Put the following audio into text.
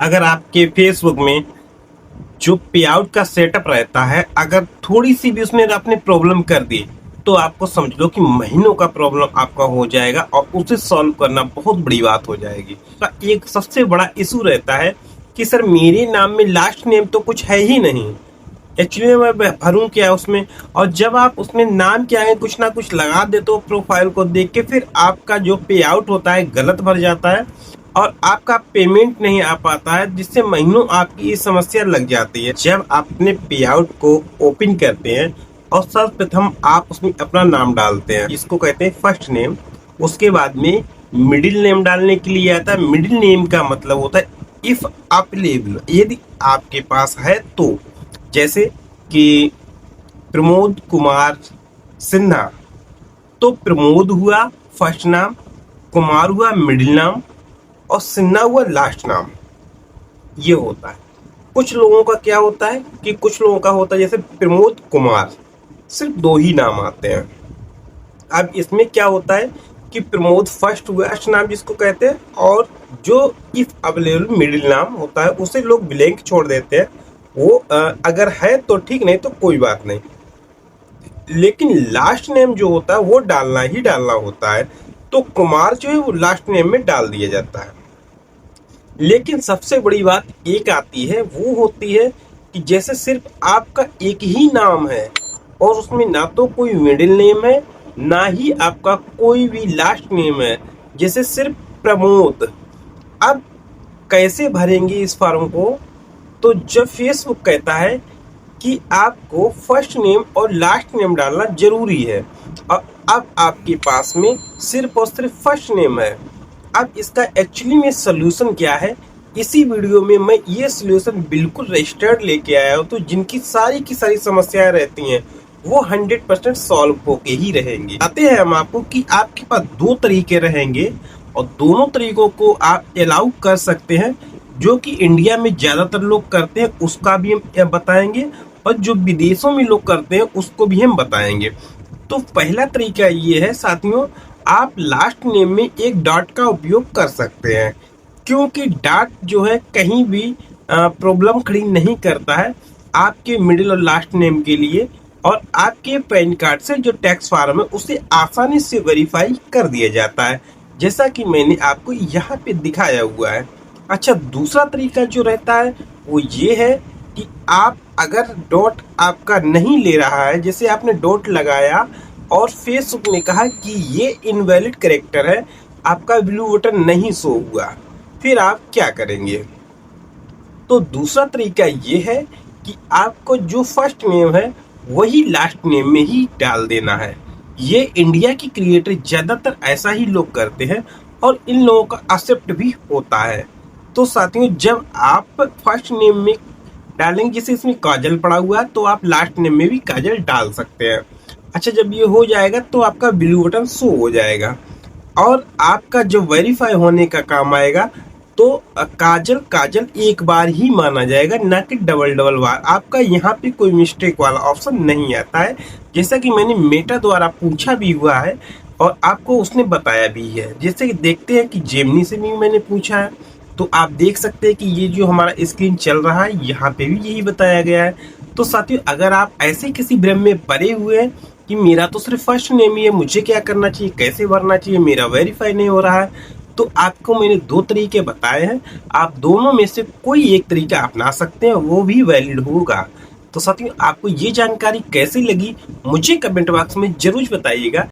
अगर आपके फेसबुक में जो पे आउट का सेटअप रहता है, अगर थोड़ी सी भी उसमें आपने प्रॉब्लम कर दी, तो आपको समझ लो कि महीनों का प्रॉब्लम आपका हो जाएगा और उसे सॉल्व करना बहुत बड़ी बात हो जाएगी। तो एक सबसे बड़ा इशू रहता है कि सर मेरे नाम में लास्ट नेम तो कुछ है ही नहीं, एक्चुअली मैं भरूं क्या उसमें। और जब आप उसमें नाम क्या है कुछ ना कुछ लगा देते हो प्रोफाइल को देख के, फिर आपका जो पे आउट होता है गलत भर जाता है और आपका पेमेंट नहीं आ पाता है, जिससे महीनों आपकी ये समस्या लग जाती है। जब आप अपने पे आउट को ओपन करते हैं और सर्वप्रथम आप उसमें अपना नाम डालते हैं, इसको कहते हैं फर्स्ट नेम। उसके बाद में मिडिल नेम डालने के लिए आता है। मिडिल नेम का मतलब होता है इफ अवेलेबल, यदि आपके पास है तो। जैसे कि प्रमोद कुमार सिन्हा, तो प्रमोद हुआ फर्स्ट नाम, कुमार हुआ मिडिल नाम और सिन्हा हुआ लास्ट नाम। ये होता है। कुछ लोगों का क्या होता है कि कुछ लोगों का होता है जैसे प्रमोद कुमार, सिर्फ दो ही नाम आते हैं। अब इसमें क्या होता है कि प्रमोद फर्स्ट हुआ नाम जिसको कहते हैं, और जो इफ अवेलेबल मिडिल नाम होता है उसे लोग ब्लैंक छोड़ देते हैं। वो अगर है तो ठीक, नहीं तो कोई बात नहीं। लेकिन लास्ट नेम जो होता है वो डालना ही डालना होता है, तो कुमार जो है वो लास्ट नेम में डाल दिया जाता है। लेकिन सबसे बड़ी बात एक आती है, वो होती है कि जैसे सिर्फ आपका एक ही नाम है और उसमें ना तो कोई मिडिल नेम है ना ही आपका कोई भी लास्ट नेम है, जैसे सिर्फ प्रमोद। अब कैसे भरेंगे इस फॉर्म को? तो जब फेसबुक कहता है कि आपको फर्स्ट नेम और लास्ट नेम डालना जरूरी है, और अब आपके पास में सिर्फ और सिर्फ फर्स्ट नेम है। अब इसका एक्चुअली में सोल्यूशन क्या है, इसी वीडियो में मैं ये सोल्यूशन बिल्कुल रजिस्टर्ड लेके आया हूँ। तो जिनकी सारी की सारी समस्याएं रहती हैं वो 100% सॉल्व होके ही रहेंगे। आते हैं हम आपको कि आपके पास दो तरीके रहेंगे और दोनों तरीकों को आप अलाउ कर सकते हैं। जो कि इंडिया में ज़्यादातर लोग करते हैं उसका भी हम बताएंगे, और जो विदेशों में लोग करते हैं उसको भी हम बताएंगे। तो पहला तरीका ये है साथियों, आप लास्ट नेम में एक डॉट का उपयोग कर सकते हैं, क्योंकि डॉट जो है कहीं भी प्रॉब्लम खड़ी नहीं करता है आपके मिडिल और लास्ट नेम के लिए। और आपके पैन कार्ड से जो टैक्स फॉर्म है उसे आसानी से वेरीफाई कर दिया जाता है, जैसा कि मैंने आपको यहाँ पे दिखाया हुआ है। अच्छा, दूसरा तरीका जो रहता है वो ये है कि आप अगर डॉट आपका नहीं ले रहा है, जैसे आपने डॉट लगाया और फेसबुक ने कहा कि ये इनवैलिड कैरेक्टर है, आपका ब्लू बटन नहीं शो हुआ, फिर आप क्या करेंगे? तो दूसरा तरीका ये है कि आपको जो फर्स्ट नेम है वही लास्ट नेम में ही डाल देना है। ये इंडिया की क्रिएटर ज़्यादातर ऐसा ही लोग करते हैं और इन लोगों का एक्सेप्ट भी होता है। तो साथियों, जब आप फर्स्ट नेम में डालेंगे, जैसे इसमें काजल पड़ा हुआ है, तो आप लास्ट नेम में भी काजल डाल सकते हैं। अच्छा, जब ये हो जाएगा तो आपका ब्लू बटन शो हो जाएगा और आपका जो वेरीफाई होने का काम आएगा तो काजल काजल एक बार ही माना जाएगा, ना कि डबल डबल बार। आपका यहाँ पे कोई मिस्टेक वाला ऑप्शन नहीं आता है, जैसा कि मैंने मेटा द्वारा पूछा भी हुआ है और आपको उसने बताया भी है। जैसे कि देखते हैं कि जेमिनी से भी मैंने पूछा है, तो आप देख सकते हैं कि ये जो हमारा स्क्रीन चल रहा है यहाँ पे भी यही बताया गया है। तो साथियों, अगर आप ऐसे किसी भ्रम में पड़े हुए हैं कि मेरा तो सिर्फ फर्स्ट नेम ही है, मुझे क्या करना चाहिए, कैसे भरना चाहिए, मेरा वेरीफाई नहीं हो रहा है, तो आपको मैंने दो तरीके बताए हैं। आप दोनों में से कोई एक तरीका अपना सकते हैं, वो भी वैलिड होगा। तो साथियों, आपको ये जानकारी कैसी लगी मुझे कमेंट बॉक्स में जरूर बताइएगा।